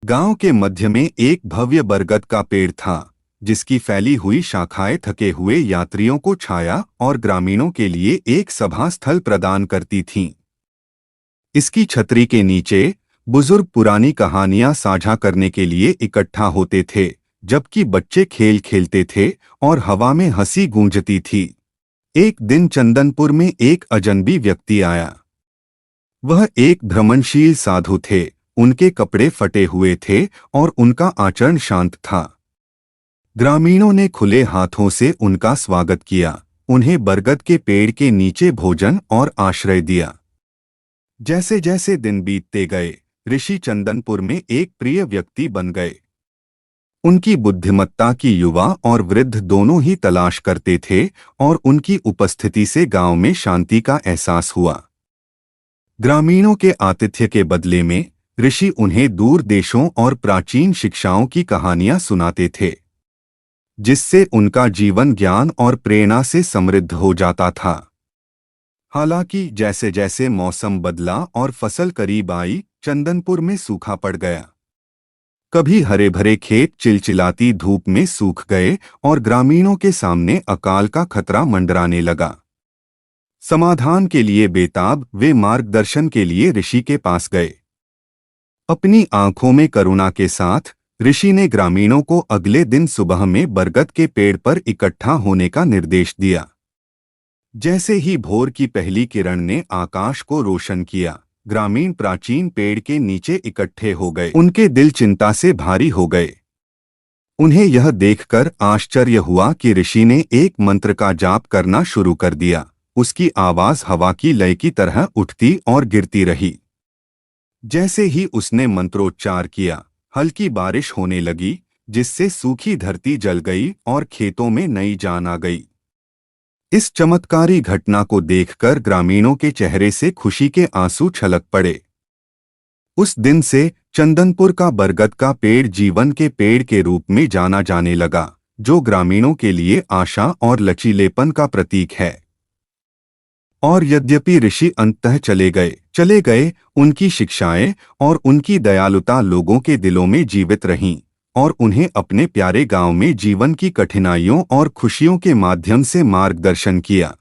गांव के मध्य में एक भव्य बरगद का पेड़ था, जिसकी फैली हुई शाखाएं थके हुए यात्रियों को छाया और ग्रामीणों के लिए एक सभा स्थल प्रदान करती थीं। इसकी छतरी के नीचे बुजुर्ग पुरानी कहानियां साझा करने के लिए इकट्ठा होते थे, जबकि बच्चे खेल खेलते थे और हवा में हंसी गूंजती थी। एक दिन चंदनपुर में एक अजनबी व्यक्ति आया। वह एक भ्रमणशील साधु थे। उनके कपड़े फटे हुए थे और उनका आचरण शांत था। ग्रामीणों ने खुले हाथों से उनका स्वागत किया, उन्हें बरगद के पेड़ के नीचे भोजन और आश्रय दिया। जैसे जैसे दिन बीतते गए, ऋषि चंदनपुर में एक प्रिय व्यक्ति बन गए। उनकी बुद्धिमत्ता की युवा और वृद्ध दोनों ही तलाश करते थे और उनकी उपस्थिति से गांव में शांति का एहसास हुआ। ग्रामीणों के आतिथ्य के बदले में ऋषि उन्हें दूर देशों और प्राचीन शिक्षाओं की कहानियां सुनाते थे, जिससे उनका जीवन ज्ञान और प्रेरणा से समृद्ध हो जाता था। हालांकि जैसे जैसे मौसम बदला और फसल करीब आई, चंदनपुर में सूखा पड़ गया। कभी हरे भरे खेत चिलचिलाती धूप में सूख गए और ग्रामीणों के सामने अकाल का खतरा मंडराने लगा। समाधान के लिए बेताब वे मार्गदर्शन के लिए ऋषि के पास गए। अपनी आंखों में करुणा के साथ ऋषि ने ग्रामीणों को अगले दिन सुबह में बरगद के पेड़ पर इकट्ठा होने का निर्देश दिया। जैसे ही भोर की पहली किरण ने आकाश को रोशन किया, ग्रामीण प्राचीन पेड़ के नीचे इकट्ठे हो गए। उनके दिल चिंता से भारी हो गए। उन्हें यह देखकर आश्चर्य हुआ कि ऋषि ने एक मंत्र का जाप करना शुरू कर दिया। उसकी आवाज हवा की लय की तरह उठती और गिरती रही। जैसे ही उसने मंत्रोच्चार किया, हल्की बारिश होने लगी, जिससे सूखी धरती जल गई और खेतों में नई जान आ गई। इस चमत्कारी घटना को देखकर ग्रामीणों के चेहरे से खुशी के आंसू छलक पड़े। उस दिन से चंदनपुर का बरगद का पेड़ जीवन के पेड़ के रूप में जाना जाने लगा, जो ग्रामीणों के लिए आशा और लचीलेपन का प्रतीक है। और यद्यपि ऋषि अंततः चले गए, उनकी शिक्षाएं और उनकी दयालुता लोगों के दिलों में जीवित रहीं और उन्हें अपने प्यारे गांव में जीवन की कठिनाइयों और खुशियों के माध्यम से मार्गदर्शन किया।